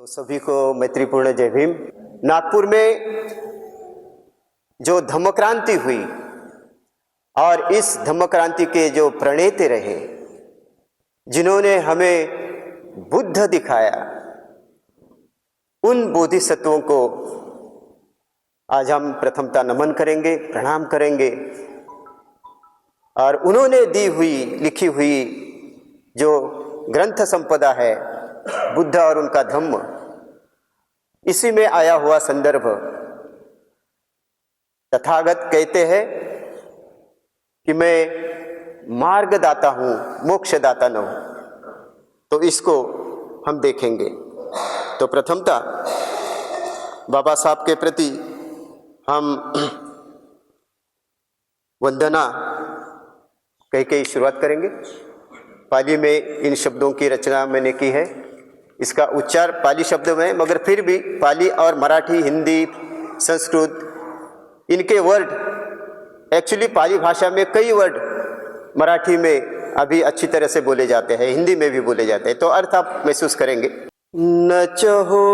तो सभी को मैत्रीपूर्ण जय भीम। नागपुर में जो धम्म क्रांति हुई और इस धम्म क्रांति के जो प्रणेता रहे, जिन्होंने हमें बुद्ध दिखाया, उन बोधिसत्वों को आज हम प्रथमता नमन करेंगे, प्रणाम करेंगे। और उन्होंने दी हुई लिखी हुई जो ग्रंथ संपदा है, बुद्ध और उनका धम्म, इसी में आया हुआ संदर्भ। तथागत कहते हैं कि मैं मार्गदाता हूं, मोक्षदाता न हूं। तो इसको हम देखेंगे। तो प्रथमता बाबा साहब के प्रति हम वंदना कह के शुरुआत करेंगे। पाली में इन शब्दों की रचना मैंने की है। इसका उच्चार पाली शब्द में, मगर फिर भी पाली और मराठी, हिंदी, संस्कृत, इनके वर्ड एक्चुअली पाली भाषा में कई वर्ड मराठी में अभी अच्छी तरह से बोले जाते हैं, हिंदी में भी बोले जाते हैं। तो अर्थ आप महसूस करेंगे। न चहो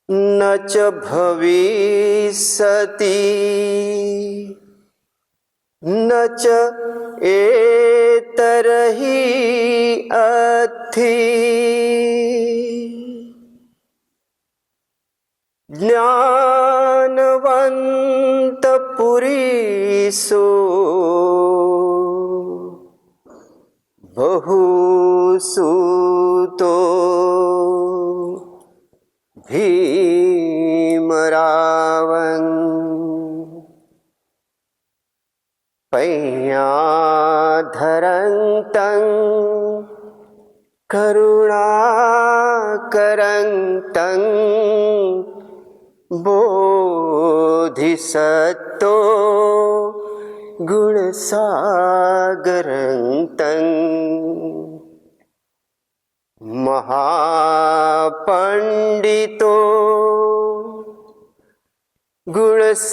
न च भविष्यति न च एतरहि अथि ज्ञानवंत पुरीसो बहुसूतो भीमरावं पय्याधरन्तं करुणाकरन्तं बोधिसत्तो गुणसागरन्तं महापंडितो गुणसागरन्तं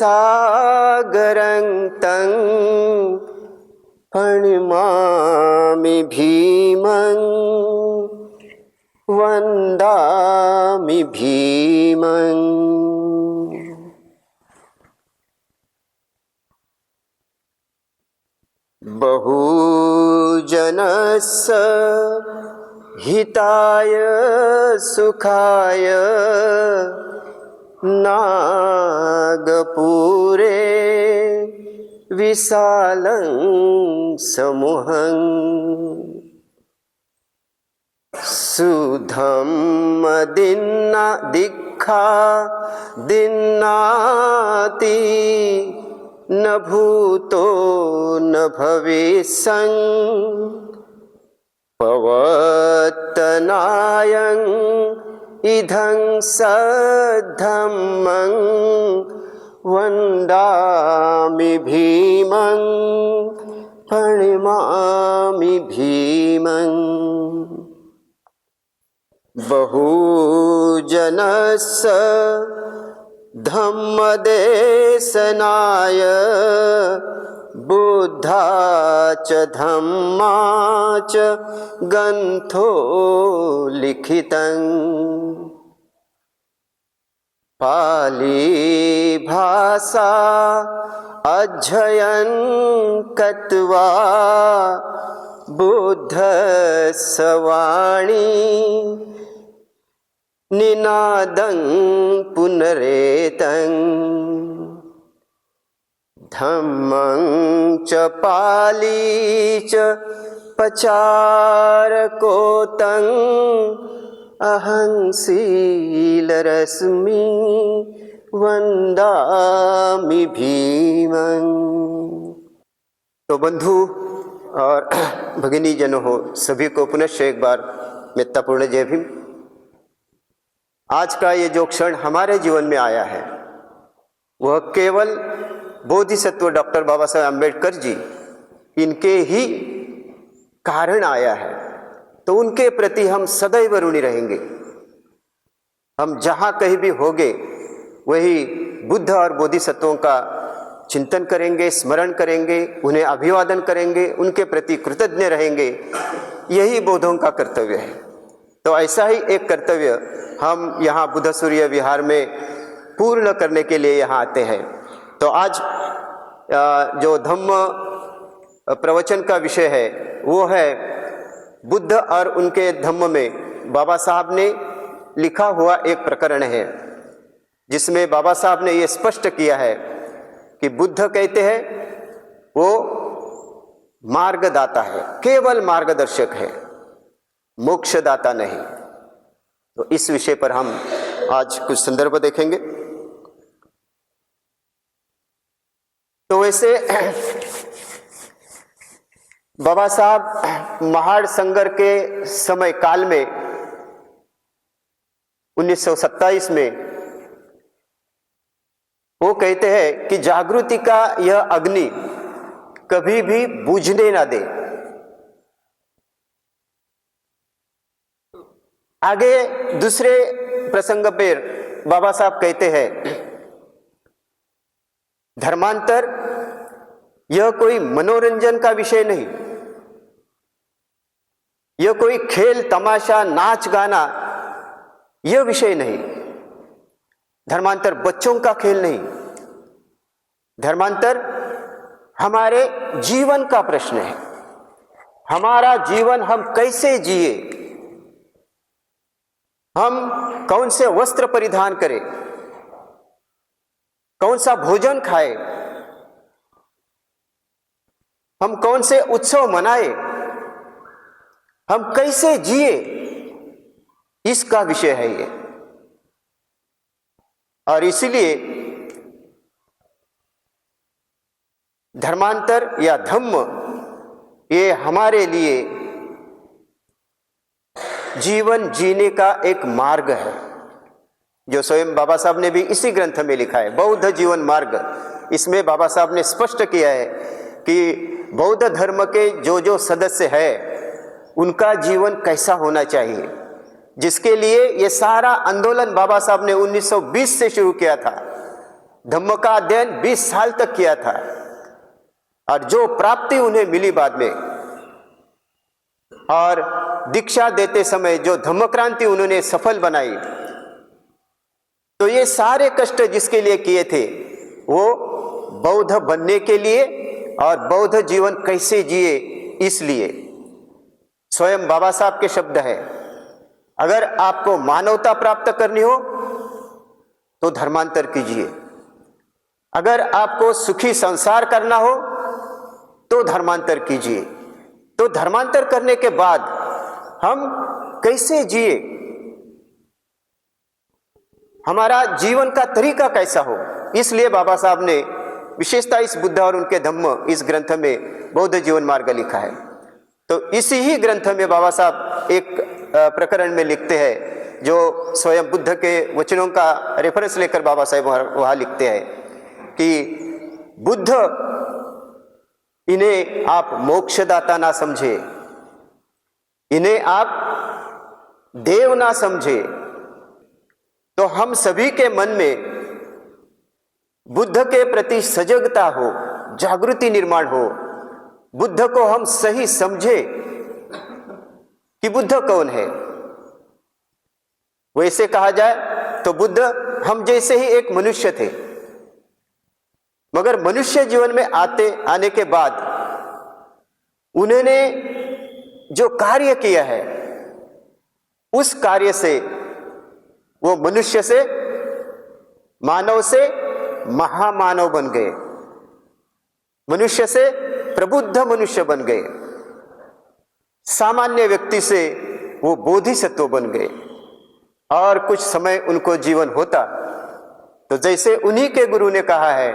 प्रणमामि भीमं वन्दामि भीमं। बहुजनस्य हिताय सुखाय नागपुरे विशालं समूहं सुधम्म दीक्षा दीन्नाति न भूतो न भविष्यन् पवत्तनायं इदं सद्धम्मं वन्दामि भीमं प्रणमामि भीमं। बहुजनस्य धम्मदेशनाय बुद्धा च धम्मा च ग्रन्थो लिखितं पाली भाषा अध्ययन कृत्वा बुद्धस्य वाणी निनादं पुनरेतं धम्मं च पाली च प्रचारकोतं अहं शीलरश्मि वन्दामि भीमं। तो बंधु और भगिनी जनों हो, सभी को पुनश्च एक बार मित्रपूर्ण जय भीम। आज का ये जो क्षण हमारे जीवन में आया है, वह केवल बोधिसत्व डॉक्टर बाबा साहेब अम्बेडकर जी, इनके ही कारण आया है। तो उनके प्रति हम सदैव ऋणी रहेंगे। हम जहाँ कहीं भी होंगे, वही बुद्ध और बोधिसत्वों का चिंतन करेंगे, स्मरण करेंगे, उन्हें अभिवादन करेंगे, उनके प्रति कृतज्ञ रहेंगे। यही बौद्धों का कर्तव्य है। तो ऐसा ही एक कर्तव्य हम यहाँ बुद्ध सूर्य विहार में पूर्ण करने के लिए यहाँ आते हैं। तो आज जो धम्म प्रवचन का विषय है वो है बुद्ध और उनके धम्म में बाबा साहब ने लिखा हुआ एक प्रकरण है, जिसमें बाबा साहब ने ये स्पष्ट किया है कि बुद्ध कहते हैं वो मार्गदाता है, केवल मार्गदर्शक है, मोक्षदाता नहीं। तो इस विषय पर हम आज कुछ संदर्भ देखेंगे। तो वैसे बाबा साहब महाड़ संघर्ष के समय काल में 1927 में वो कहते हैं कि जागृति का यह अग्नि कभी भी बुझने ना दे। आगे दूसरे प्रसंग पर बाबा साहब कहते हैं धर्मांतर यह कोई मनोरंजन का विषय नहीं, यह कोई खेल तमाशा नाच गाना यह विषय नहीं। धर्मांतर बच्चों का खेल नहीं, धर्मांतर हमारे जीवन का प्रश्न है। हमारा जीवन हम कैसे जिए, हम कौन से वस्त्र परिधान करें, कौन सा भोजन खाए, हम कौन से उत्सव मनाए, हम कैसे जिए, इसका विषय है ये। और इसलिए धर्मांतर या धम्म ये हमारे लिए जीवन जीने का एक मार्ग है, जो स्वयं बाबा साहब ने भी इसी ग्रंथ में लिखा है, बौद्ध जीवन मार्ग। इसमें बाबा साहब ने स्पष्ट किया है कि बौद्ध धर्म के जो सदस्य है उनका जीवन कैसा होना चाहिए, जिसके लिए ये सारा आंदोलन बाबा साहब ने 1920 से शुरू किया था। धम्म का अध्ययन 20 साल तक किया था, और जो प्राप्ति उन्हें मिली बाद में, और दीक्षा देते समय जो धम्म क्रांति उन्होंने सफल बनाई, तो ये सारे कष्ट जिसके लिए किए थे वो बौद्ध बनने के लिए और बौद्ध जीवन कैसे जिए इसलिए। स्वयं बाबा साहब के शब्द है, अगर आपको मानवता प्राप्त करनी हो तो धर्मांतर कीजिए, अगर आपको सुखी संसार करना हो तो धर्मांतर कीजिए। तो धर्मांतर करने के बाद हम कैसे जिए, हमारा जीवन का तरीका कैसा हो, इसलिए बाबा साहब ने विशेषता इस बुद्ध और उनके धम्म इस ग्रंथ में बौद्ध जीवन मार्ग लिखा है। तो इसी ही ग्रंथ में बाबा साहब एक प्रकरण में लिखते हैं, जो स्वयं बुद्ध के वचनों का रेफरेंस लेकर बाबा साहब वहां लिखते हैं कि बुद्ध इन्हें आप मोक्षदाता ना समझे, इन्हें आप देव ना समझे, तो हम सभी के मन में बुद्ध के प्रति सजगता हो, जागृति निर्माण हो, बुद्ध को हम सही समझे कि बुद्ध कौन है। वैसे कहा जाए तो बुद्ध हम जैसे ही एक मनुष्य थे, मगर मनुष्य जीवन में आने के बाद उन्होंने जो कार्य किया है उस कार्य से वो मनुष्य से, मानव से महामानव बन गए, मनुष्य से प्रबुद्ध मनुष्य बन गए, सामान्य व्यक्ति से वो बोधिसत्व बन गए। और कुछ समय उनको जीवन होता तो जैसे उन्हीं के गुरु ने कहा है,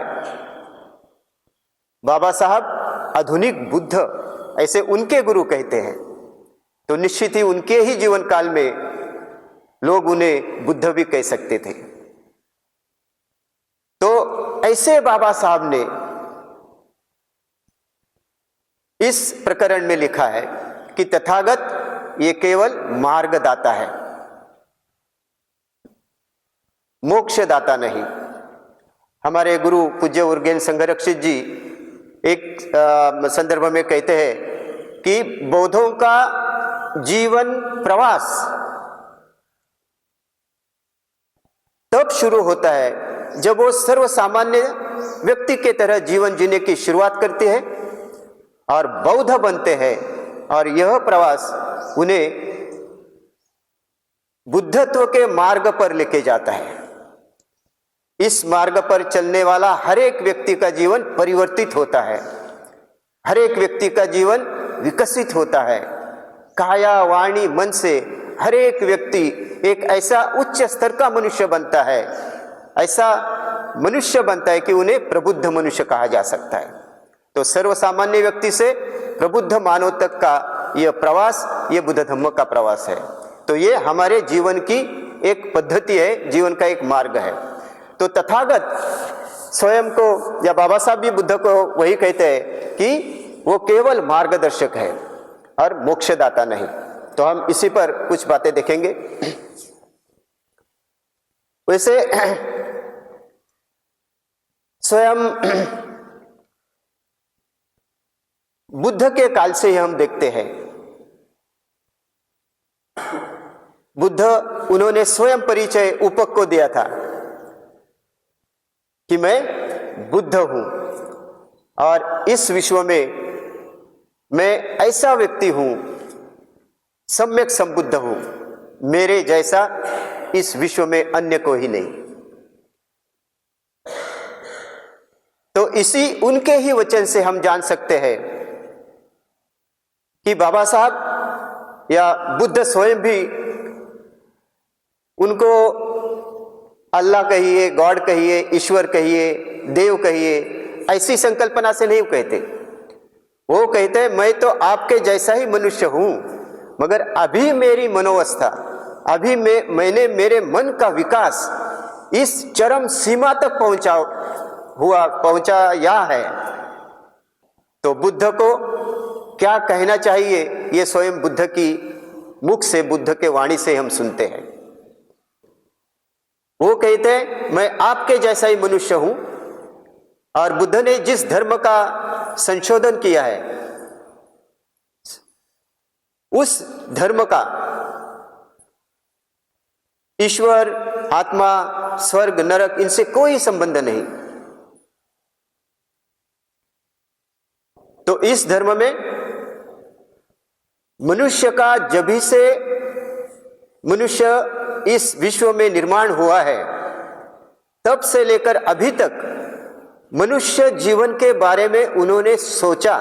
बाबा साहब आधुनिक बुद्ध, ऐसे उनके गुरु कहते हैं, तो निश्चित ही उनके ही जीवन काल में लोग उन्हें बुद्ध भी कह सकते थे। तो ऐसे बाबा साहब ने इस प्रकरण में लिखा है कि तथागत ये केवल मार्गदाता है, मोक्षदाता नहीं। हमारे गुरु पूज्य उर्गेन संघरक्षित जी एक संदर्भ में कहते हैं कि बौद्धों का जीवन प्रवास तब शुरू होता है जब वो सर्वसामान्य व्यक्ति के तरह जीवन जीने की शुरुआत करते हैं और बौद्ध बनते हैं, और यह प्रवास उन्हें बुद्धत्व के मार्ग पर लेके जाता है। इस मार्ग पर चलने वाला हर एक व्यक्ति का जीवन परिवर्तित होता है, हर एक व्यक्ति का जीवन विकसित होता है। काया वाणी मन से हर एक व्यक्ति एक ऐसा उच्च स्तर का मनुष्य बनता है, ऐसा मनुष्य बनता है कि उन्हें प्रबुद्ध मनुष्य कहा जा सकता है। तो सर्वसामान्य व्यक्ति से प्रबुद्ध मानव तक का यह प्रवास, यह बुद्ध धम्म का प्रवास है। तो ये हमारे जीवन की एक पद्धति है, जीवन का एक मार्ग है। तो तथागत स्वयं को या बाबा साहब भी बुद्ध को वही कहते हैं कि वो केवल मार्गदर्शक है और मोक्षदाता नहीं। तो हम इसी पर कुछ बातें देखेंगे। वैसे स्वयं बुद्ध के काल से ही हम देखते हैं, बुद्ध उन्होंने स्वयं परिचय उपक को दिया था कि मैं बुद्ध हूं और इस विश्व में मैं ऐसा व्यक्ति हूं, सम्यक संबुद्ध हूं, मेरे जैसा इस विश्व में अन्य को ही नहीं। तो इसी उनके ही वचन से हम जान सकते हैं कि बाबा साहब या बुद्ध स्वयं भी उनको अल्लाह कहिए, गॉड कहिए, ईश्वर कहिए, देव कहिए, ऐसी संकल्पना से नहीं कहते। वो कहते हैं मैं तो आपके जैसा ही मनुष्य हूं, मगर अभी मेरी मनोवस्था, अभी मैंने मेरे मन का विकास इस चरम सीमा तक पहुंचाया है। तो बुद्ध को क्या कहना चाहिए, ये स्वयं बुद्ध की मुख से, बुद्ध के वाणी से हम सुनते हैं। वो कहते हैं मैं आपके जैसा ही मनुष्य हूं, और बुद्ध ने जिस धर्म का संशोधन किया है उस धर्म का ईश्वर, आत्मा, स्वर्ग, नरक इनसे कोई संबंध नहीं। तो इस धर्म में मनुष्य का जब ही से मनुष्य इस विश्व में निर्माण हुआ है तब से लेकर अभी तक मनुष्य जीवन के बारे में उन्होंने सोचा,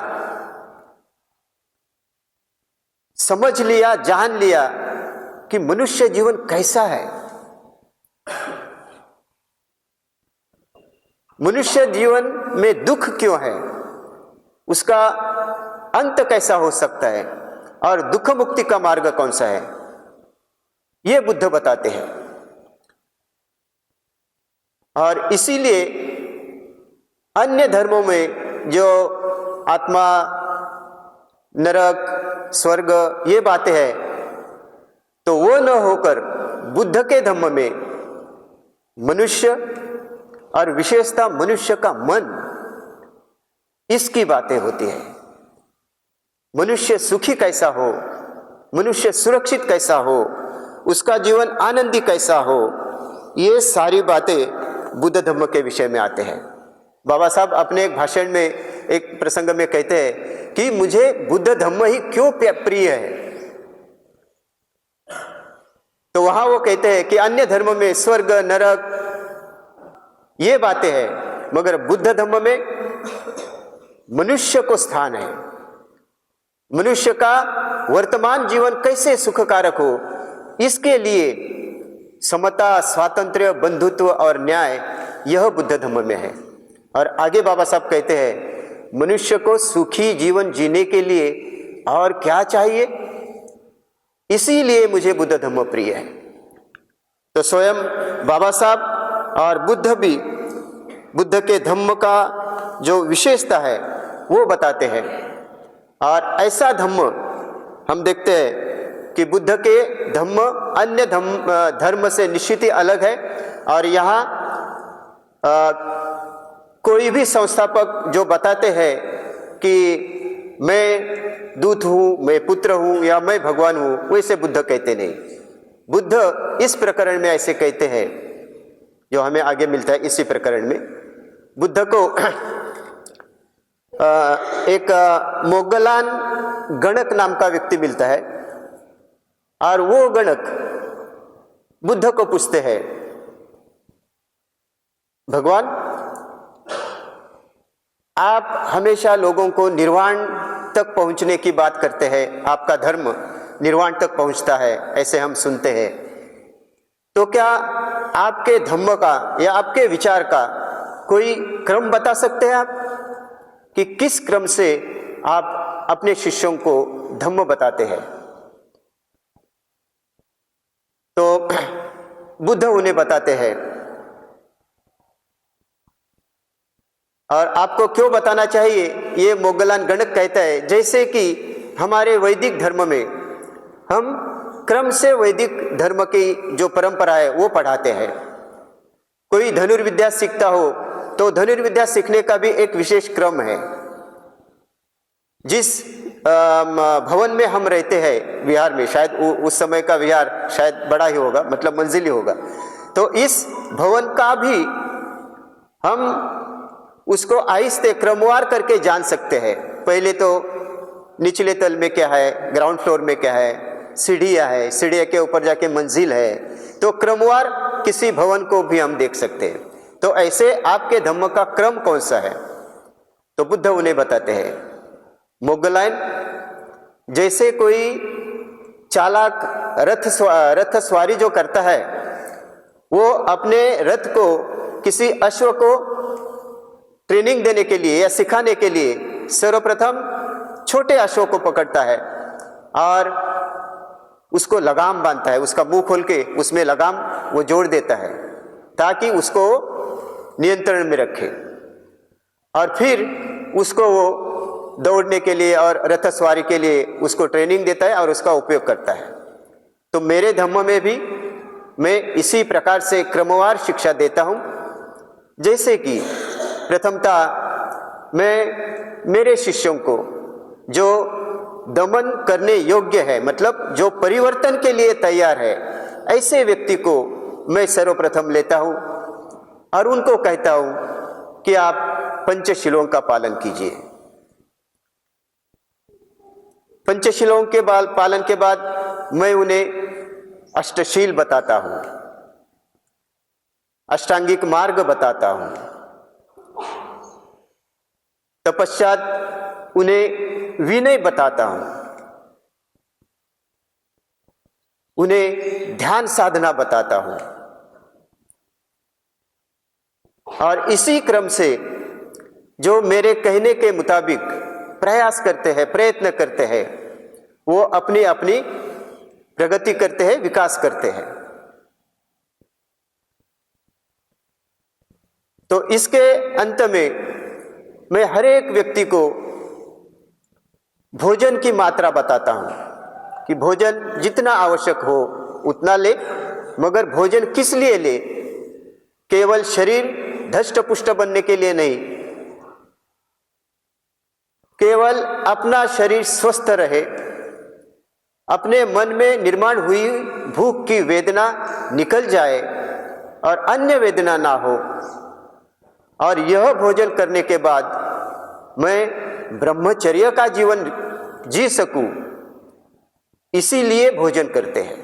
समझ लिया, जान लिया कि मनुष्य जीवन कैसा है, मनुष्य जीवन में दुख क्यों है, उसका अंत कैसा हो सकता है और दुख मुक्ति का मार्ग कौन सा है, ये बुद्ध बताते हैं। और इसीलिए अन्य धर्मों में जो आत्मा, नरक, स्वर्ग ये बातें हैं, तो वो न होकर बुद्ध के धम्म में मनुष्य और विशेषता मनुष्य का मन, इसकी बातें होती है। मनुष्य सुखी कैसा हो, मनुष्य सुरक्षित कैसा हो, उसका जीवन आनंदी कैसा हो, ये सारी बातें बुद्ध धम्म के विषय में आते हैं। बाबा साहब अपने एक भाषण में, एक प्रसंग में कहते हैं कि मुझे बुद्ध धम्म ही क्यों प्रिय है। तो वहां वो कहते हैं कि अन्य धर्म में स्वर्ग, नरक ये बातें हैं, मगर बुद्ध धम्म में मनुष्य को स्थान है। मनुष्य का वर्तमान जीवन कैसे सुखकारक हो, इसके लिए समता, स्वातंत्र्य, बंधुत्व और न्याय, यह बुद्ध धम्म में है। और आगे बाबा साहब कहते हैं मनुष्य को सुखी जीवन जीने के लिए और क्या चाहिए, इसीलिए मुझे बुद्ध धम्म प्रिय है। तो स्वयं बाबा साहब और बुद्ध भी बुद्ध के धम्म का जो विशेषता है वो बताते हैं। और ऐसा धम्म हम देखते हैं कि बुद्ध के धम्म अन्य धर्म से निश्चित ही अलग है। और यहाँ कोई भी संस्थापक जो बताते हैं कि मैं दूत हूँ, मैं पुत्र हूँ या मैं भगवान हूँ, वैसे बुद्ध कहते नहीं। बुद्ध इस प्रकरण में ऐसे कहते हैं, जो हमें आगे मिलता है इसी प्रकरण में। बुद्ध को एक मोगलान गणक नाम का व्यक्ति मिलता है, और वो गणक बुद्ध को पूछते हैं, भगवान आप हमेशा लोगों को निर्वाण तक पहुंचने की बात करते हैं, आपका धर्म निर्वाण तक पहुंचता है, ऐसे हम सुनते हैं। तो क्या आपके धम्म का या आपके विचार का कोई क्रम बता सकते हैं आप, कि किस क्रम से आप अपने शिष्यों को धम्म बताते हैं? तो बुद्ध उन्हें बताते हैं, और आपको क्यों बताना चाहिए, ये मोगलान गणक कहता है, जैसे कि हमारे वैदिक धर्म में हम क्रम से वैदिक धर्म की जो परंपरा है वो पढ़ाते हैं। कोई धनुर्विद्या सीखता हो तो धनुर्विद्या सीखने का भी एक विशेष क्रम है। जिस भवन में हम रहते हैं विहार में, शायद उस समय का विहार शायद बड़ा ही होगा, मतलब मंजिल ही होगा, तो इस भवन का भी हम उसको आहिस्ते क्रमवार करके जान सकते हैं। पहले तो निचले तल में क्या है, ग्राउंड फ्लोर में क्या है, सीढ़ियाँ है, सीढ़िया के ऊपर जाके मंजिल है, तो क्रमवार किसी भवन को भी हम देख सकते हैं। तो ऐसे आपके धम्म का क्रम कौन सा है? तो बुद्ध उन्हें बताते हैं, मोगलान जैसे कोई चालाक रथ सवारी जो करता है, वो अपने रथ को किसी अश्व को ट्रेनिंग देने के लिए या सिखाने के लिए सर्वप्रथम छोटे अश्व को पकड़ता है और उसको लगाम बांधता है, उसका मुंह खोल के उसमें लगाम वो जोड़ देता है ताकि उसको नियंत्रण में रखे, और फिर उसको वो दौड़ने के लिए और रथ सवारी के लिए उसको ट्रेनिंग देता है और उसका उपयोग करता है। तो मेरे धम्म में भी मैं इसी प्रकार से क्रमवार शिक्षा देता हूँ। जैसे कि प्रथमतः मैं मेरे शिष्यों को जो दमन करने योग्य है, मतलब जो परिवर्तन के लिए तैयार है, ऐसे व्यक्ति को मैं सर्वप्रथम लेता हूँ और उनको कहता हूँ कि आप पंचशीलों का पालन कीजिए। पंचशीलों के पालन के बाद मैं उन्हें अष्टशील बताता हूँ, अष्टांगिक मार्ग बताता हूँ। तपश्चात उन्हें विनय बताता हूँ, उन्हें ध्यान साधना बताता हूँ, और इसी क्रम से जो मेरे कहने के मुताबिक प्रयास करते हैं, प्रयत्न करते हैं, वो अपनी अपनी प्रगति करते हैं, विकास करते हैं। तो इसके अंत में मैं हर एक व्यक्ति को भोजन की मात्रा बताता हूं कि भोजन जितना आवश्यक हो उतना ले, मगर भोजन किस लिए ले? केवल शरीर धष्ट पुष्ट बनने के लिए नहीं, केवल अपना शरीर स्वस्थ रहे, अपने मन में निर्माण हुई भूख की वेदना निकल जाए और अन्य वेदना ना हो, और यह भोजन करने के बाद मैं ब्रह्मचर्य का जीवन जी सकूं, इसीलिए भोजन करते हैं।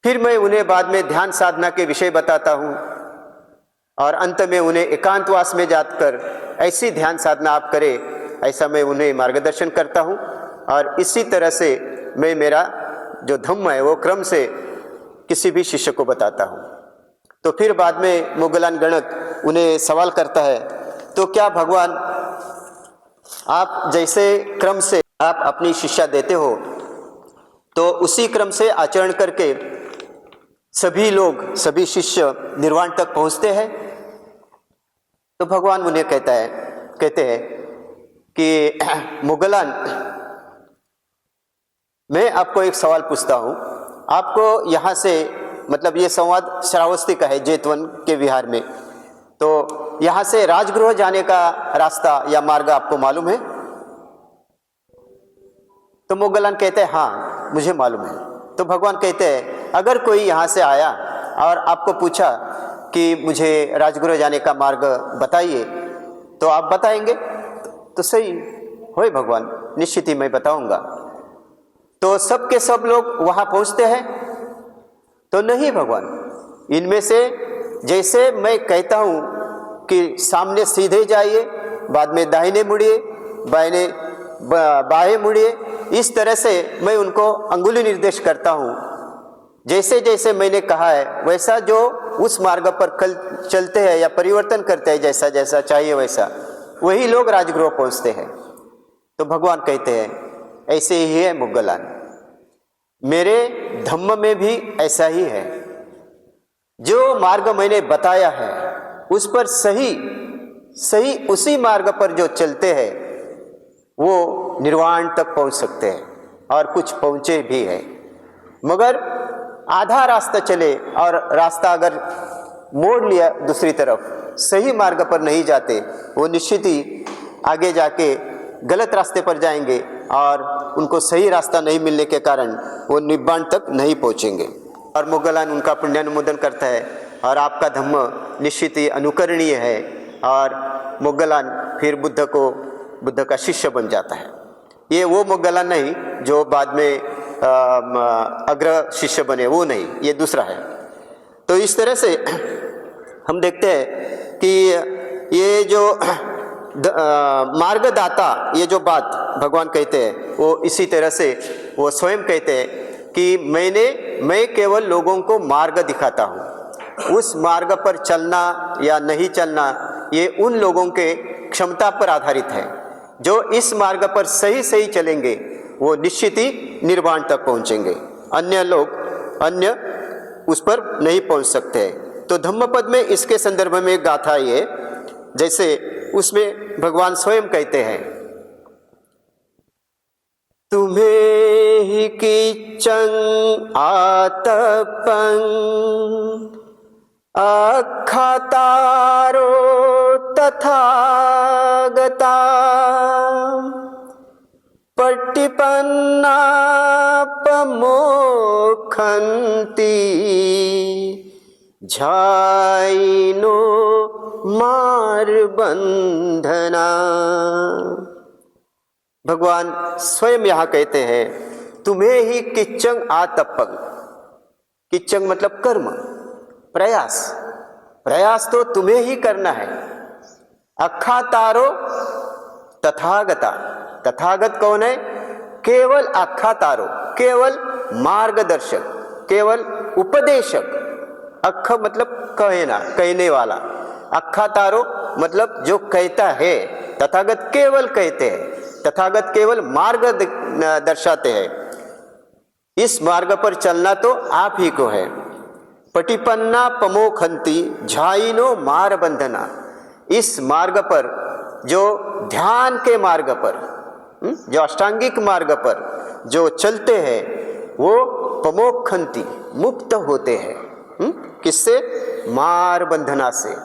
फिर मैं उन्हें बाद में ध्यान साधना के विषय बताता हूं और अंत में उन्हें एकांतवास में जाकर ऐसी ध्यान साधना आप करें, ऐसा मैं उन्हें मार्गदर्शन करता हूं। और इसी तरह से मैं मेरा जो धम्म है वो क्रम से किसी भी शिष्य को बताता हूं। तो फिर बाद में मोगलान गणक उन्हें सवाल करता है, तो क्या भगवान आप जैसे क्रम से आप अपनी शिक्षा देते हो तो उसी क्रम से आचरण करके सभी लोग, सभी शिष्य निर्वाण तक पहुंचते हैं? तो भगवान उन्हें कहते हैं कि मोगलान, मैं आपको एक सवाल पूछता हूं। आपको यहाँ से, मतलब ये संवाद श्रावस्ती का है, जेतवन के विहार में, तो यहाँ से राजगृह जाने का रास्ता या मार्ग आपको मालूम है? तो मोगलान कहते हैं हाँ मुझे मालूम है। तो भगवान कहते हैं अगर कोई यहाँ से आया और आपको पूछा कि मुझे राजगृह जाने का मार्ग बताइए, तो आप बताएंगे? तो सही होए भगवान, निश्चित ही मैं बताऊंगा। तो सब के सब लोग वहाँ पहुँचते हैं? तो नहीं भगवान, इनमें से जैसे मैं कहता हूँ कि सामने सीधे जाइए, बाद में दाहिने मुड़िए, बाएं मुड़िए, इस तरह से मैं उनको अंगुली निर्देश करता हूँ। जैसे जैसे मैंने कहा है वैसा जो उस मार्ग पर चलते हैं या परिवर्तन करते हैं, जैसा जैसा चाहिए वैसा, वही लोग राजगृह पहुँचते हैं। तो भगवान कहते हैं ऐसे ही है मोगलान, मेरे धम्म में भी ऐसा ही है। जो मार्ग मैंने बताया है उस पर सही उसी मार्ग पर जो चलते हैं वो निर्वाण तक पहुंच सकते हैं और कुछ पहुंचे भी हैं। मगर आधा रास्ता चले और रास्ता अगर मोड़ लिया दूसरी तरफ, सही मार्ग पर नहीं जाते, वो निश्चित ही आगे जाके गलत रास्ते पर जाएंगे और उनको सही रास्ता नहीं मिलने के कारण वो निब्बाण तक नहीं पहुंचेंगे। और मोगलान उनका पुण्यानुमोदन करता है और आपका धम्म निश्चित ही अनुकरणीय है, और मोगलान फिर बुद्ध का शिष्य बन जाता है। ये वो मोगलान नहीं जो बाद में अग्र शिष्य बने, वो नहीं, ये दूसरा है। तो इस तरह से हम देखते हैं कि ये जो मार्गदाता, ये जो बात भगवान कहते हैं वो इसी तरह से वो स्वयं कहते हैं कि मैं केवल लोगों को मार्ग दिखाता हूँ। उस मार्ग पर चलना या नहीं चलना ये उन लोगों के क्षमता पर आधारित है। जो इस मार्ग पर सही चलेंगे वो निश्चित ही निर्वाण तक पहुँचेंगे, अन्य उस पर नहीं पहुँच सकते। तो धम्मपद में इसके संदर्भ में एक गाथा ये, जैसे उसमें भगवान स्वयं कहते हैं, तुम्हें ही किच्चं आतपं अखातारो तथागता पट्टिपन्ना पमोखन्ति झाइनो मार बंधना। भगवान स्वयं यहाँ कहते हैं तुम्हें ही किच्चं आतपं, किच्चं मतलब कर्म, प्रयास तो तुम्हें ही करना है। अखातारो तथागता, तथागत कौन है? केवल अखातारो, केवल मार्गदर्शक, केवल उपदेशक। अख मतलब कहना, कहने वाला, अखातारो मतलब जो कहता है। तथागत केवल कहते हैं, तथागत केवल मार्ग दर्शाते हैं। इस मार्ग पर चलना तो आप ही को है। पटिपन्ना पमोखंती झाइनो मार बंधना, इस मार्ग पर, जो ध्यान के मार्ग पर, जो अष्टांगिक मार्ग पर जो चलते हैं वो पमोखंती मुक्त होते हैं। किससे? मार बंधना से।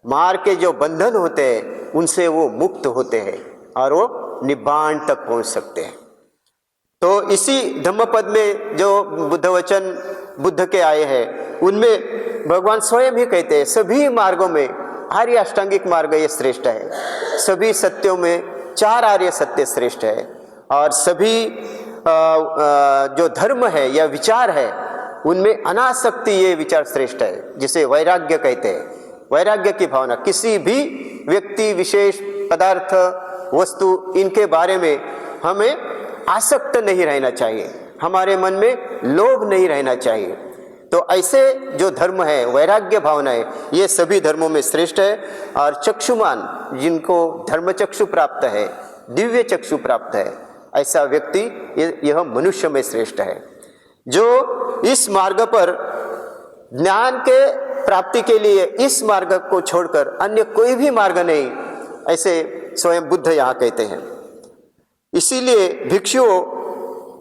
मार के जो बंधन होते हैं उनसे वो मुक्त होते हैं और वो निब्बाण तक पहुंच सकते हैं। तो इसी धम्मपद में जो बुद्ध वचन बुद्ध के आए हैं उनमें भगवान स्वयं ही कहते हैं सभी मार्गों में आर्य अष्टांगिक मार्ग ये श्रेष्ठ है। सभी सत्यों में 4 आर्य सत्य श्रेष्ठ है, और सभी जो धर्म है या विचार है उनमें अनासक्ति ये विचार श्रेष्ठ है, जिसे वैराग्य कहते हैं। वैराग्य की भावना, किसी भी व्यक्ति विशेष, पदार्थ, वस्तु, इनके बारे में हमें आसक्त नहीं रहना चाहिए, हमारे मन में लोभ नहीं रहना चाहिए। तो ऐसे जो धर्म है, वैराग्य भावना है, ये सभी धर्मों में श्रेष्ठ है। और चक्षुमान, जिनको धर्म चक्षु प्राप्त है, दिव्य चक्षु प्राप्त है, ऐसा व्यक्ति यह मनुष्य में श्रेष्ठ है। जो इस मार्ग पर ज्ञान के प्राप्ति के लिए इस मार्ग को छोड़कर अन्य कोई भी मार्ग नहीं, ऐसे स्वयं बुद्ध यहाँ कहते हैं। इसीलिए भिक्षुओं,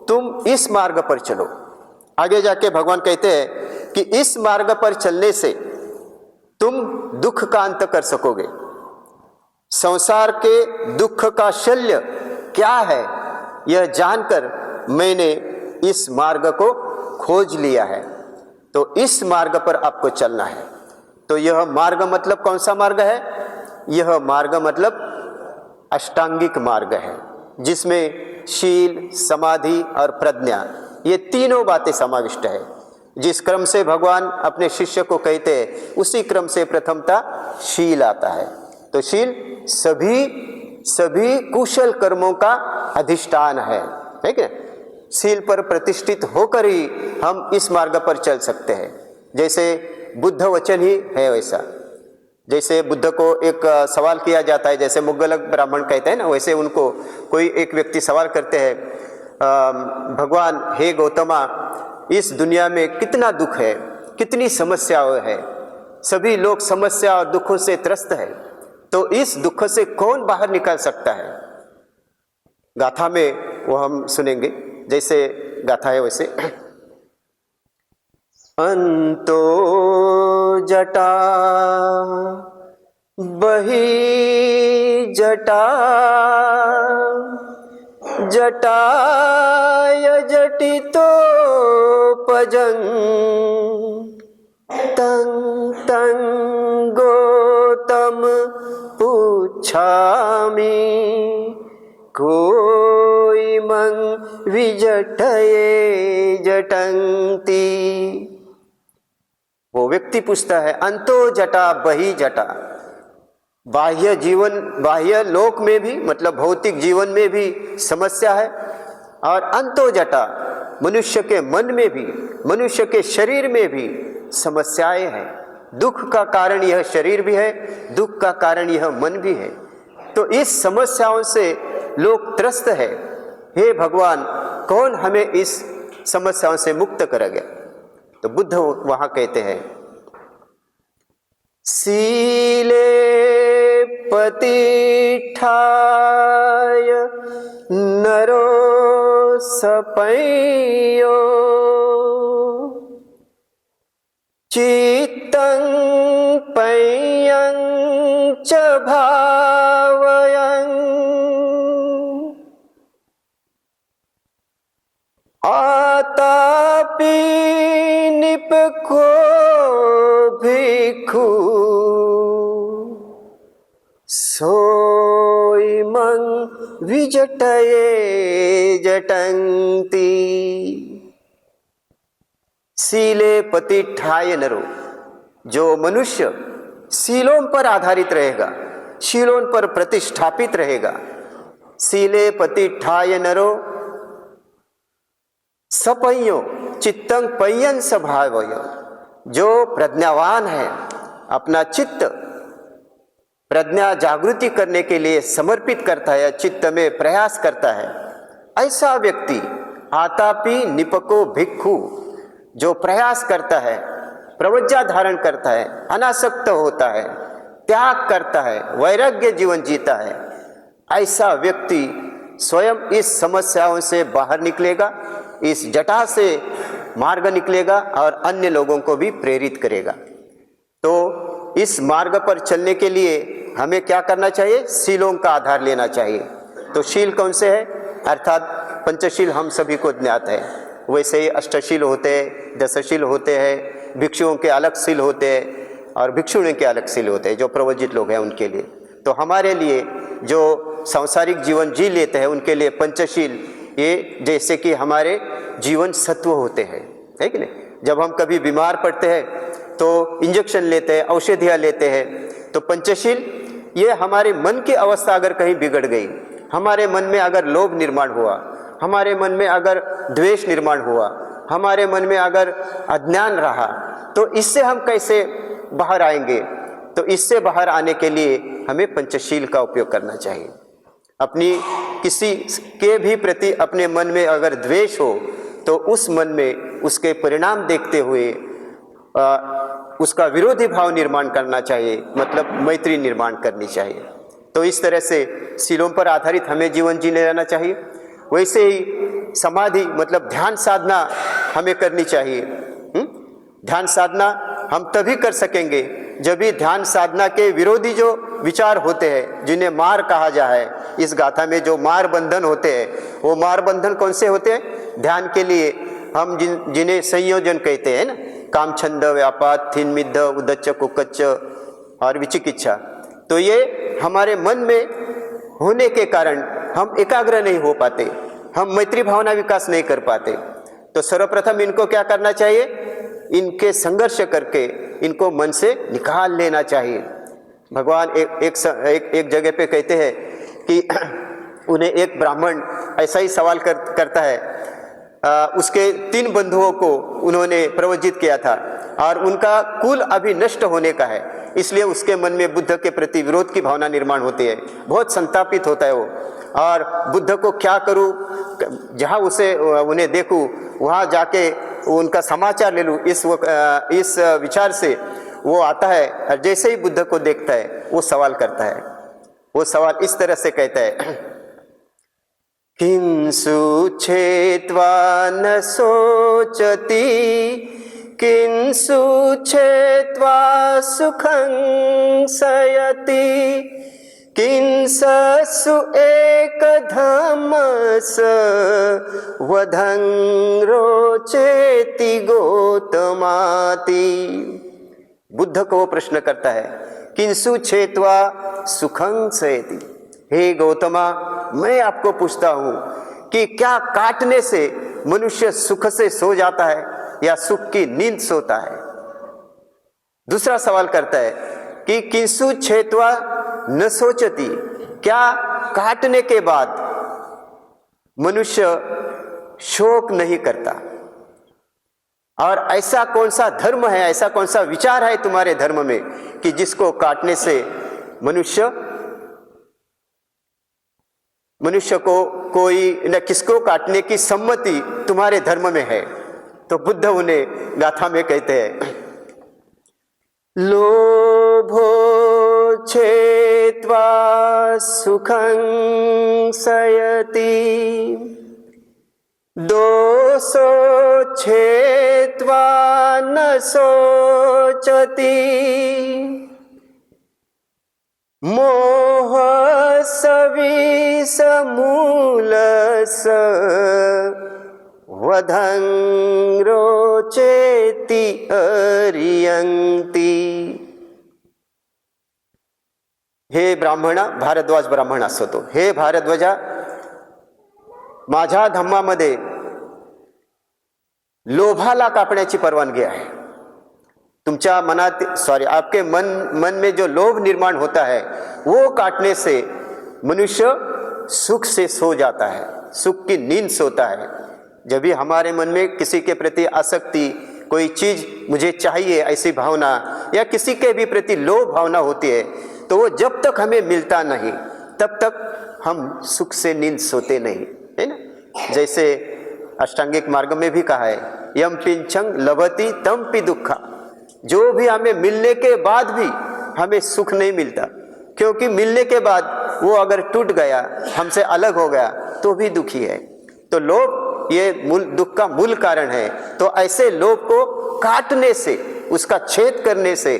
तुम इस मार्ग पर चलो। आगे जाके भगवान कहते हैं कि इस मार्ग पर चलने से तुम दुख का अंत कर सकोगे। संसार के दुख का शल्य क्या है यह जानकर मैंने इस मार्ग को खोज लिया है, तो इस मार्ग पर आपको चलना है। तो यह मार्ग मतलब कौन सा मार्ग है? यह मार्ग मतलब अष्टांगिक मार्ग है, जिसमें शील, समाधि और प्रज्ञा ये तीनों बातें समाविष्ट है। जिस क्रम से भगवान अपने शिष्य को कहते हैं, उसी क्रम से प्रथमता शील आता है। तो शील सभी कुशल कर्मों का अधिष्ठान है, ठीक है। शील पर प्रतिष्ठित होकर ही हम इस मार्ग पर चल सकते हैं। जैसे बुद्ध वचन ही है वैसा। जैसे बुद्ध को एक सवाल किया जाता है, जैसे मुगलक ब्राह्मण कहते हैं ना, वैसे उनको कोई एक व्यक्ति सवाल करते हैं, भगवान हे गौतमा, इस दुनिया में कितना दुख है, कितनी समस्याएं है, सभी लोग समस्या और दुखों से त्रस्त है, तो इस दुख से कौन बाहर निकल सकता है? गाथा में वो हम सुनेंगे, जैसे गाथा है वैसे। अंतो जटा बही जटा जटाय जटितो पजं तं तं गौतम पुच्छामि कोइमं विजटये जटन्ति। वो व्यक्ति पूछता है, अंतो जटा बही जटा, बाह्य जीवन, बाह्य लोक में भी मतलब भौतिक जीवन में भी समस्या है, और अंतो जटा मनुष्य के मन में भी, मनुष्य के शरीर में भी समस्याएं हैं। दुख का कारण यह शरीर भी है, दुख का कारण यह मन भी है। तो इस समस्याओं से लोग त्रस्त है। हे भगवान, कौन हमें इस समस्याओं से मुक्त करेगा? तो बुद्ध वहां कहते हैं, सीले प्रतिष्ठाय नरो सपयो चित्तं पयं च भावयन् आतापि निपको भिक्खु सोइमं विजटये जटन्ति। सीले प्रतिष्ठाय नरो, जो मनुष्य शीलों पर आधारित रहेगा, शीलों पर प्रतिष्ठापित रहेगा, सीले प्रतिष्ठाय नरो सपयो चित्तं पय्यन स्वभावय, जो प्रज्ञावान है, अपना चित्त प्रज्ञा जागृति करने के लिए समर्पित करता है, चित्त में प्रयास करता है, ऐसा व्यक्ति आतापि निपको भिक्खु, जो प्रयास करता है, प्रवज्ञा धारण करता है, अनासक्त होता है, त्याग करता है, वैराग्य जीवन जीता है, ऐसा व्यक्ति स्वयं इस समस्याओं से बाहर निकलेगा, इस जटा से मार्ग निकलेगा और अन्य लोगों को भी प्रेरित करेगा। तो इस मार्ग पर चलने के लिए हमें क्या करना चाहिए? शीलों का आधार लेना चाहिए। तो शील कौन से है? अर्थात पंचशील हम सभी को ज्ञात है। वैसे ही अष्टशील होते हैं, दशशील होते हैं, भिक्षुओं के अलग शील होते हैं और भिक्षुणियों के अलग शील होते हैं, जो प्रवजित लोग हैं उनके लिए। तो हमारे लिए जो सांसारिक जीवन जी लेते हैं उनके लिए पंचशील, ये जैसे कि हमारे जीवन सत्व होते हैं, है कि नहीं? जब हम कभी बीमार पड़ते हैं तो इंजेक्शन लेते हैं, औषधियाँ लेते हैं। तो पंचशील ये हमारे मन की अवस्था अगर कहीं बिगड़ गई, हमारे मन में अगर लोभ निर्माण हुआ, हमारे मन में अगर द्वेष निर्माण हुआ, हमारे मन में अगर अज्ञान रहा, तो इससे हम कैसे बाहर आएंगे? तो इससे बाहर आने के लिए हमें पंचशील का उपयोग करना चाहिए। अपनी किसी के भी प्रति अपने मन में अगर द्वेष हो तो उस मन में उसके परिणाम देखते हुए उसका विरोधी भाव निर्माण करना चाहिए, मतलब मैत्री निर्माण करनी चाहिए। तो इस तरह से शीलों पर आधारित हमें जीवन जीने रहना चाहिए। वैसे ही समाधि मतलब ध्यान साधना हमें करनी चाहिए। ध्यान साधना हम तभी कर सकेंगे जब भी ध्यान साधना के विरोधी जो विचार होते हैं, जिन्हें मार कहा जाए, इस गाथा में जो मार बंधन होते हैं, वो मार बंधन कौन से होते हैं? ध्यान के लिए हम जिन्हें संयोजन कहते हैं ना, काम, छंद, व्यापार, थिन, मिद्ध, उदच्च, कुकच्च और विचिकिच्छा। तो ये हमारे मन में होने के कारण हम एकाग्र नहीं हो पाते, हम मैत्री भावना विकास नहीं कर पाते। तो सर्वप्रथम इनको क्या करना चाहिए? इनके संघर्ष करके इनको मन से निकाल लेना चाहिए। भगवान एक जगह पे कहते हैं कि उन्हें एक ब्राह्मण ऐसा ही सवाल करता है। उसके 3 बंधुओं को उन्होंने प्रवजित किया था और उनका कुल अभी नष्ट होने का है, इसलिए उसके मन में बुद्ध के प्रति विरोध की भावना निर्माण होती है, बहुत संतापित होता है वो। और बुद्ध को क्या करूं, जहां उन्हें देखूं वहां जाके उनका समाचार ले लूं, इस विचार से वो आता है। और जैसे ही बुद्ध को देखता है वो सवाल करता है। वो सवाल इस तरह से कहता है, किंसु छेत्वा न सोचति, किंसु छेत्वा सुखं सयति, किंससु एक धम्मस वधं रोचेति गौतमाति। बुद्ध को वो प्रश्न करता है, किंसु छेत्वा सुखं सयति। हे गौतमा, मैं आपको पूछता हूं कि क्या काटने से मनुष्य सुख से सो जाता है या सुख की नींद सोता है? दूसरा सवाल करता है कि किंसु छेत्वा न सोचती, क्या काटने के बाद मनुष्य शोक नहीं करता? और ऐसा कौन सा धर्म है, ऐसा कौन सा विचार है तुम्हारे धर्म में कि जिसको काटने से मनुष्य को कोई न किसको काटने की सम्मति तुम्हारे धर्म में है? तो बुद्ध उन्हें गाथा में कहते हैं, लोभो छेत्वा सुखं सयति, दोषो छेत्वा न सोचति, मोह सविष मूलस वधं रोचेति अर्यन्ति। हे ब्राह्मणा, भारद्वाज ब्राह्मण असतो, हे भारद्वाजा, माझ्या धम्मामध्ये लोभाला कापण्याची परवानगी आहे। तुमच्या मनात आपके मन में जो लोभ निर्माण होता है वो काटने से मनुष्य सुख से सो जाता है, सुख की नींद सोता है। जब भी हमारे मन में किसी के प्रति आसक्ति, कोई चीज मुझे चाहिए ऐसी भावना, या किसी के भी प्रति लोभ भावना होती है, तो वो जब तक हमें मिलता नहीं तब तक हम सुख से नींद सोते नहीं, है ना। जैसे अष्टांगिक मार्ग में भी कहा है, यम पिंचंग लभति तम पि दुखा। जो भी हमें मिलने के बाद भी हमें सुख नहीं मिलता, क्योंकि मिलने के बाद वो अगर टूट गया, हमसे अलग हो गया, तो भी दुखी है। तो लोभ ये दुख का मूल कारण है। तो ऐसे लोभ को काटने से, उसका छेद करने से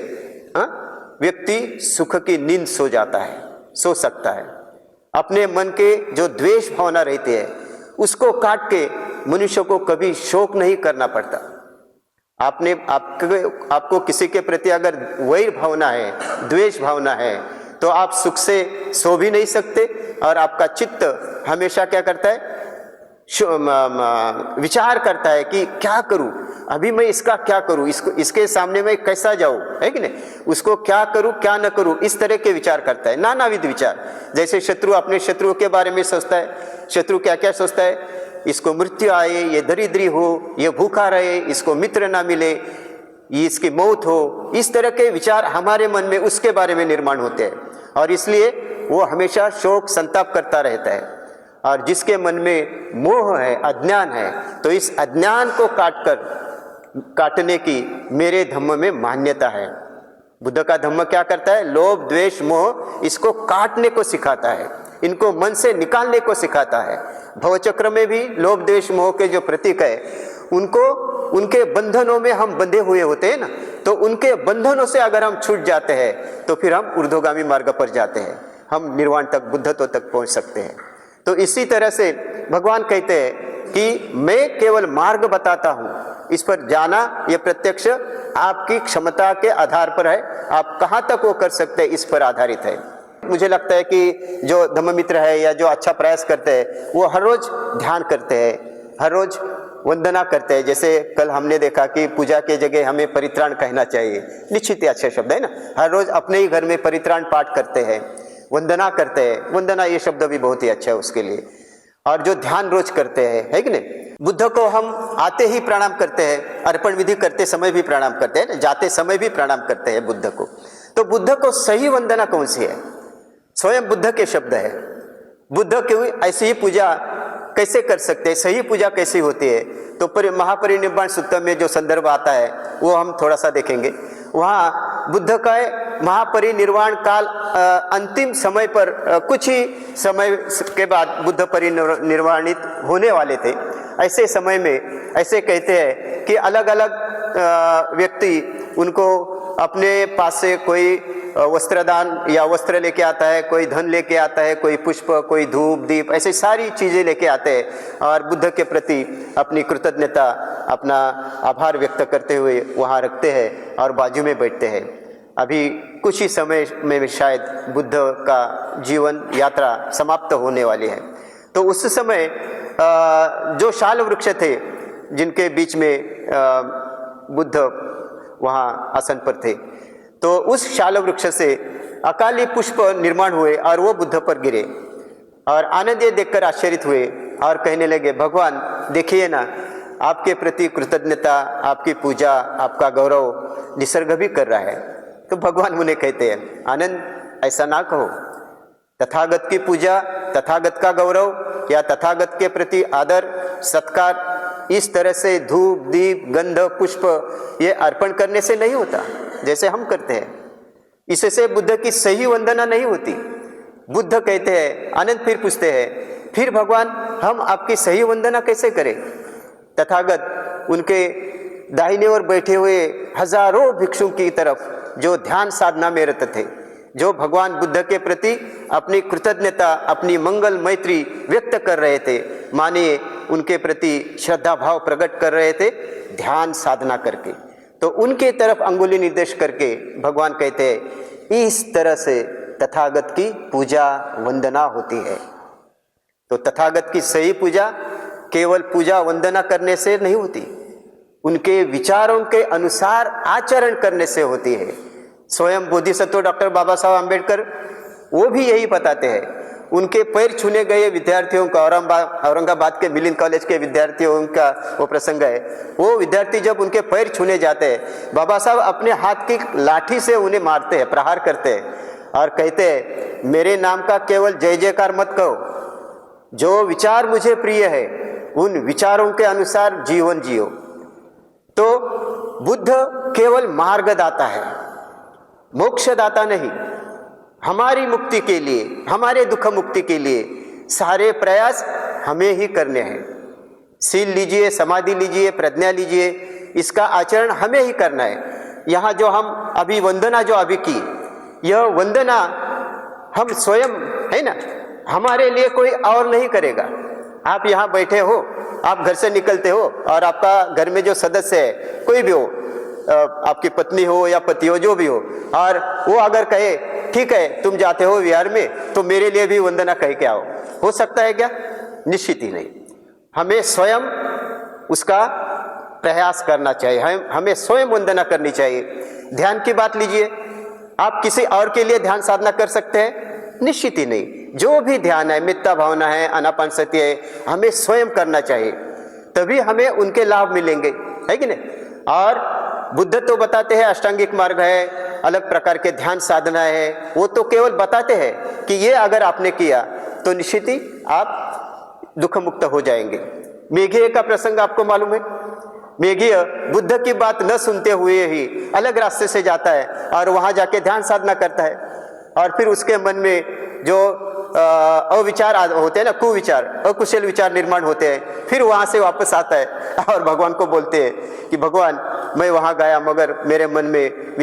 व्यक्ति सुख की नींद सो जाता है, सो सकता है। अपने मन के जो द्वेष भावना रहती है उसको काट के मनुष्य को कभी शोक नहीं करना पड़ता। आपको किसी के प्रति अगर वैर भावना है, द्वेष भावना है, तो आप सुख से सो भी नहीं सकते, और आपका चित्त हमेशा क्या करता है, विचार करता है कि क्या करूं, अभी मैं इसका क्या करूं, इसके सामने मैं कैसा जाऊं, है कि नहीं, उसको क्या करूं क्या न करूं, इस तरह के विचार करता है, नानाविध विचार। जैसे शत्रु अपने शत्रुओं के बारे में सोचता है। शत्रु क्या क्या सोचता है, इसको मृत्यु आए, ये दरिद्री हो, ये भूखा रहे, इसको मित्र ना मिले, इसकी मौत हो। इस तरह के विचार हमारे मन में उसके बारे में निर्माण होते हैं, और इसलिए वो हमेशा शोक संताप करता रहता है। और जिसके मन में मोह है, अज्ञान है, तो इस अज्ञान को काटने की मेरे धम्म में मान्यता है। बुद्ध का धम्म क्या करता है, लोभ द्वेष मोह इसको काटने को सिखाता है, इनको मन से निकालने को सिखाता है। भवचक्र में भी लोभ द्वेष मोह के जो प्रतीक है, उनके बंधनों में हम बंधे हुए होते हैं ना, तो उनके बंधनों से अगर हम छूट जाते हैं तो फिर हम ऊर्ध्वगामी मार्ग पर जाते हैं, हम निर्वाण तक, बुद्धत्व तक पहुंच सकते हैं। तो इसी तरह से भगवान कहते हैं कि मैं केवल मार्ग बताता हूं, इस पर जाना ये प्रत्यक्ष आपकी क्षमता के आधार पर है, आप कहां तक वो कर सकते हैं इस पर आधारित है। मुझे लगता है कि जो धम्ममित्र है या जो अच्छा प्रयास करते हैं वो हर रोज ध्यान करते हैं, हर रोज वंदना करते हैं। जैसे कल हमने देखा कि पूजा के जगह हमें परित्राण कहना चाहिए, निश्चित ही अच्छा शब्द है ना। हर रोज अपने ही घर में परित्राण पाठ करते हैं, वंदना करते हैं, वंदना ये शब्द भी बहुत ही अच्छा है उसके लिए। और जो ध्यान रोज करते हैं, है कि नहीं। बुद्ध को हम आते ही प्रणाम करते हैं, अर्पण विधि करते समय भी प्रणाम करते हैं, जाते समय भी प्रणाम करते हैं बुद्ध को। तो बुद्ध को सही वंदना कौन सी है? स्वयं बुद्ध के शब्द है। बुद्ध की ऐसी ही पूजा कैसे कर सकते हैं, सही पूजा कैसी होती है? तो महापरिनिर्वाण सूत्र में जो संदर्भ आता है वो हम थोड़ा सा देखेंगे। वहाँ बुद्ध का महापरिनिर्वाण काल अंतिम समय पर कुछ ही समय के बाद बुद्ध परिनिर्वाणित होने वाले थे। ऐसे समय में ऐसे कहते हैं कि अलग अलग व्यक्ति उनको अपने पास से कोई वस्त्रदान या वस्त्र लेके आता है, कोई धन लेके आता है, कोई पुष्प, कोई धूप दीप, ऐसी सारी चीज़ें लेके आते हैं और बुद्ध के प्रति अपनी कृतज्ञता, अपना आभार व्यक्त करते हुए वहाँ रखते हैं और बाजू में बैठते हैं। अभी कुछ ही समय में शायद बुद्ध का जीवन यात्रा समाप्त होने वाली है। तो उस समय जो शाल वृक्ष थे जिनके बीच में बुद्ध वहाँ आसन पर थे, तो उस शाल वृक्ष से अकाली पुष्प निर्माण हुए और वो बुद्ध पर गिरे और आनंद ये देखकर आश्चर्यित हुए और कहने लगे, भगवान देखिए ना, आपके प्रति कृतज्ञता, आपकी पूजा, आपका गौरव निसर्ग भी कर रहा है। तो भगवान उन्हें कहते हैं, आनंद ऐसा ना कहो, तथागत की पूजा, तथागत का गौरव या तथागत के प्रति आदर सत्कार इस तरह से धूप दीप गंध पुष्प ये अर्पण करने से नहीं होता जैसे हम करते हैं। इससे बुद्ध की सही वंदना नहीं होती। बुद्ध कहते हैं, आनंद फिर पूछते हैं, फिर भगवान हम आपकी सही वंदना कैसे करें? तथागत उनके दाहिने ओर बैठे हुए हजारों भिक्षु की तरफ जो ध्यान साधना में रत थे, जो भगवान बुद्ध के प्रति अपनी कृतज्ञता, अपनी मंगल मैत्री व्यक्त कर रहे थे, मानिए उनके प्रति श्रद्धा भाव प्रकट कर रहे थे ध्यान साधना करके, तो उनके तरफ अंगुली निर्देश करके भगवान कहते हैं, इस तरह से तथागत की पूजा वंदना होती है। तो तथागत की सही पूजा केवल पूजा वंदना करने से नहीं होती, उनके विचारों के अनुसार आचरण करने से होती है। स्वयं बोधिसत्व डॉक्टर बाबा साहब आम्बेडकर वो भी यही बताते हैं। उनके पैर छूने गए विद्यार्थियों का, औरंगाबाद के मिलिंद कॉलेज के विद्यार्थियों का वो प्रसंग है। वो विद्यार्थी जब उनके पैर छूने जाते हैं, बाबा साहब अपने हाथ की लाठी से उन्हें मारते हैं, प्रहार करते हैं और कहते हैं, मेरे नाम का केवल जय जयकार मत कहो, जो विचार मुझे प्रिय है उन विचारों के अनुसार जीवन जियो। तो बुद्ध केवल मार्गदाता है, मोक्षदाता नहीं। हमारी मुक्ति के लिए, हमारे दुख मुक्ति के लिए सारे प्रयास हमें ही करने हैं। सील लीजिए, समाधि लीजिए, प्रज्ञा लीजिए, इसका आचरण हमें ही करना है। यहाँ जो हम अभी वंदना जो अभी की, यह वंदना हम स्वयं है ना, हमारे लिए कोई और नहीं करेगा। आप यहाँ बैठे हो, आप घर से निकलते हो और आपका घर में जो सदस्य है, कोई भी हो, आपकी पत्नी हो या पति हो, जो भी हो, और वो अगर कहे ठीक है तुम जाते हो विहार में तो मेरे लिए भी वंदना कह के आओ, हो सकता है क्या? निश्चित ही नहीं। हमें स्वयं उसका प्रयास करना चाहिए, हमें स्वयं वंदना करनी चाहिए। ध्यान की बात लीजिए, आप किसी और के लिए ध्यान साधना कर सकते हैं? निश्चित ही नहीं। जो भी ध्यान है, मिथ्या भावना है, आनापानसति है, हमें स्वयं करना चाहिए, तभी हमें उनके लाभ मिलेंगे, है कि नहीं? और बुद्ध तो बताते हैं अष्टांगिक मार्ग है, अलग प्रकार के ध्यान साधना है, वो तो केवल बताते हैं कि ये अगर आपने किया तो निश्चित ही आप दुख मुक्त हो जाएंगे। मेघेय का प्रसंग आपको मालूम है। मेघेय बुद्ध की बात न सुनते हुए ही अलग रास्ते से जाता है और वहां जाके ध्यान साधना करता है, और फिर उसके मन में जो अविचार होते हैं ना, कुविचार, अकुशल विचार निर्माण होते हैं, फिर वहां से वापस आता है और भगवान को बोलते हैं कि भगवान मैं वहाँ गया मगर मेरे मन में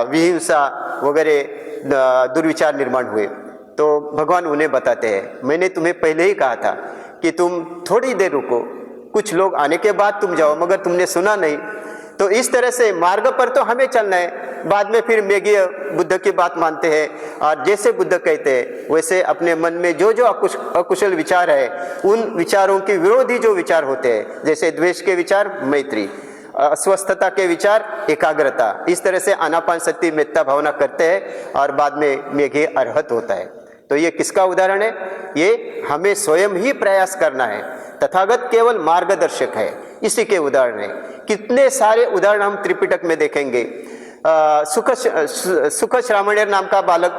विहिंसा वगैरह दुर्विचार निर्माण हुए। तो भगवान उन्हें बताते हैं, मैंने तुम्हें पहले ही कहा था कि तुम थोड़ी देर रुको, कुछ लोग आने के बाद तुम जाओ, मगर तुमने सुना नहीं। तो इस तरह से मार्ग पर तो हमें चलना है, बाद में फिर मेघीय बुद्ध की बात मानते हैं और जैसे बुद्ध कहते हैं वैसे अपने मन में जो जो अकुशल विचार है उन विचारों के विरोधी जो विचार होते हैं, जैसे द्वेष के विचार मैत्री, अस्वस्थता के विचार एकाग्रता, इस तरह से आनापानसति मेत्ता भावना करते हैं और बाद में मेघीय अरहत होता है। तो ये किसका उदाहरण है? ये हमें स्वयं ही प्रयास करना है। तथागत केवल मार्गदर्शक है, इसी के उदाहरण है। कितने सारे उदाहरण हम त्रिपिटक में देखेंगे। सुख श्रामणेर नाम का बालक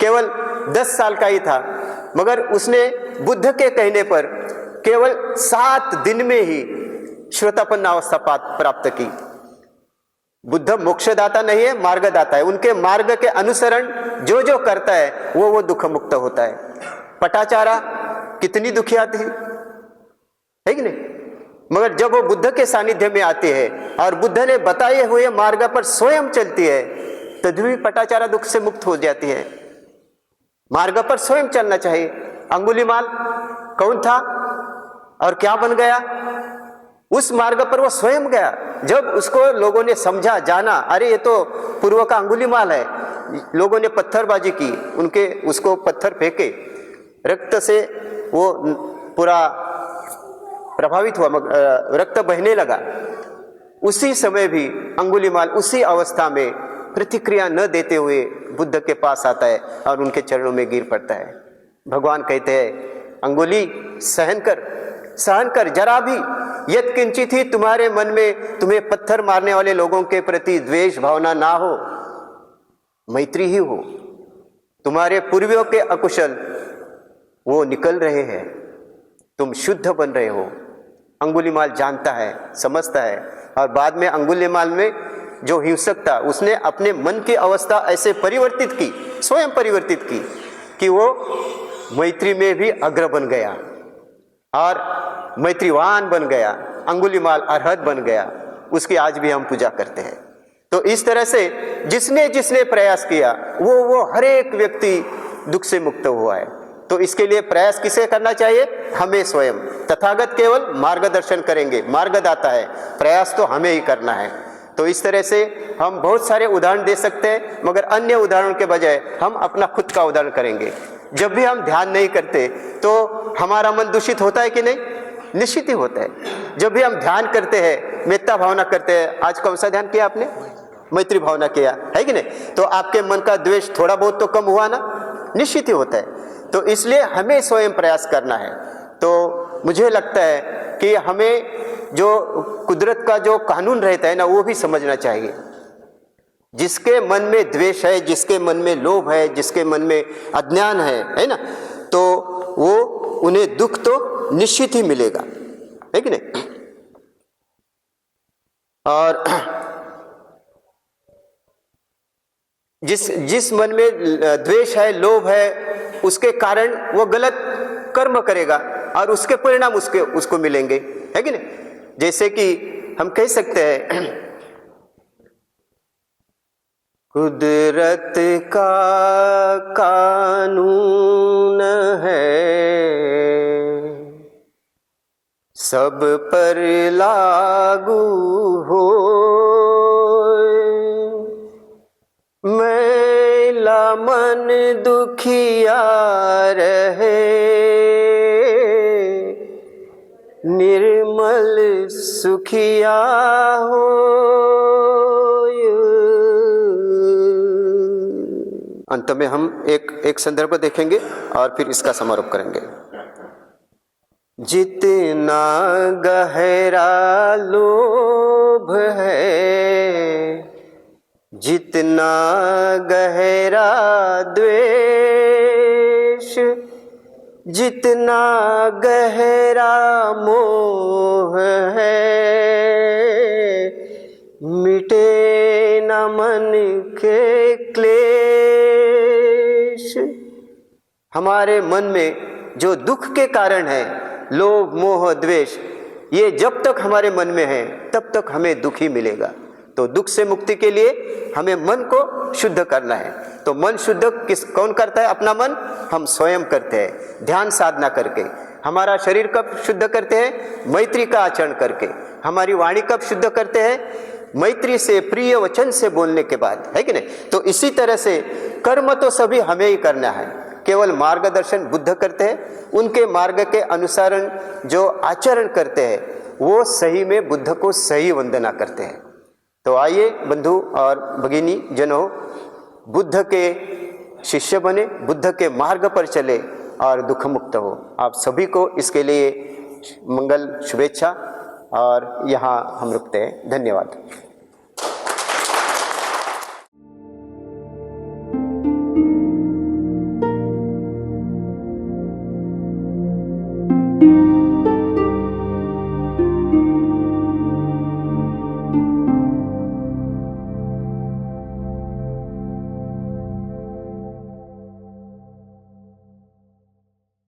केवल 10 साल का ही था, मगर उसने बुद्ध के कहने पर केवल 7 दिन में ही श्रोतापन्न अवस्था प्राप्त की। बुद्ध मोक्षदाता नहीं है, मार्गदाता है। उनके मार्ग के अनुसरण जो जो करता है वो दुख मुक्त होता है। पटाचारा कितनी दुखिया थी, है कि नहीं? मगर जब वो बुद्ध के सानिध्य में आती है और बुद्ध ने बताए हुए मार्ग पर स्वयं चलती है, तभी भी पटाचारा दुख से मुक्त हो जाती है। मार्ग पर स्वयं चलना चाहिए। अंगुलीमाल कौन था और क्या बन गया? उस मार्ग पर वो स्वयं गया। जब उसको लोगों ने समझा, जाना, अरे ये तो पूर्व का अंगुलीमाल है, लोगों ने पत्थरबाजी की, उसको पत्थर फेंके, रक्त से वो पूरा प्रभावित हुआ, रक्त बहने लगा। उसी समय भी अंगुलीमाल उसी अवस्था में प्रतिक्रिया न देते हुए बुद्ध के पास आता है और उनके चरणों में गिर पड़ता है। भगवान कहते हैं, अंगुली सहन कर, जरा भी यत् किंचित ही तुम्हारे मन में तुम्हें पत्थर मारने वाले लोगों के प्रति द्वेष भावना ना हो, मैत्री ही हो। तुम्हारे पूर्वियों के अकुशल वो निकल रहे हैं, तुम शुद्ध बन रहे हो। अंगुलीमाल जानता है, समझता है। और बाद में अंगुलीमाल में जो हिंसक था, उसने अपने मन की अवस्था ऐसे परिवर्तित की, स्वयं परिवर्तित की कि वो मैत्री में भी अग्र बन गया और मैत्रीवान बन गया। अंगुलीमाल अरहत बन गया। उसकी आज भी हम पूजा करते हैं। तो इस तरह से जिसने जिसने प्रयास किया वो हर एक व्यक्ति दुख से मुक्त हुआ है। तो इसके लिए प्रयास किसे करना चाहिए? हमें स्वयं। तथागत केवल मार्गदर्शन करेंगे, मार्गदाता है, प्रयास तो हमें ही करना है। तो इस तरह से हम बहुत सारे उदाहरण दे सकते हैं, मगर अन्य उदाहरण के बजाय हम अपना खुद का उदाहरण करेंगे। जब भी हम ध्यान नहीं करते तो हमारा मन दूषित होता है कि नहीं? निश्चित ही होता है। जब भी हम ध्यान करते हैं, मेत्ता भावना करते हैं, आज कौन सा ध्यान किया आपने? मैत्री भावना किया है कि नहीं? तो आपके मन का द्वेष थोड़ा बहुत तो कम हुआ ना? निश्चित ही होता है। तो इसलिए हमें स्वयं प्रयास करना है। तो मुझे लगता है कि हमें जो कुदरत का जो कानून रहता है ना, वो भी समझना चाहिए। जिसके मन में द्वेष है, जिसके मन में लोभ है, जिसके मन में अज्ञान है ना, तो वो उन्हें दुख तो निश्चित ही मिलेगा, है कि नहीं? और जिस मन में द्वेष है, लोभ है, उसके कारण वो गलत कर्म करेगा और उसके परिणाम उसको मिलेंगे, है कि नहीं? जैसे कि हम कह सकते हैं, कुदरत का कानून है, सब पर लागू हो, मैला मन दुखिया रहे, निर्मल सुखिया हो। अंत में हम एक संदर्भ देखेंगे और फिर इसका समारोप करेंगे। जितना गहरा लोभ है, जितना गहरा द्वेष, जितना गहरा मोह है, मिटे न मन के क्लेश। हमारे मन में जो दुख के कारण है, लोभ मोह द्वेष, ये जब तक हमारे मन में है तब तक हमें दुख ही मिलेगा। तो दुख से मुक्ति के लिए हमें मन को शुद्ध करना है। तो मन शुद्ध कौन करता है? अपना मन हम स्वयं करते हैं, ध्यान साधना करके। हमारा शरीर कब शुद्ध करते हैं? मैत्री का आचरण करके। हमारी वाणी कब शुद्ध करते हैं? मैत्री से, प्रिय वचन से बोलने के बाद, है कि नहीं? तो इसी तरह से कर्म तो सभी हमें ही करना है, केवल मार्गदर्शन बुद्ध करते हैं। उनके मार्ग के अनुसारण जो आचरण करते हैं वो सही में बुद्ध को सही वंदना करते हैं। तो आइए बंधु और भगिनी जनों, बुद्ध के शिष्य बने, बुद्ध के मार्ग पर चले और दुख मुक्त हो। आप सभी को इसके लिए मंगल शुभेच्छा। और यहाँ हम रुकते हैं। धन्यवाद।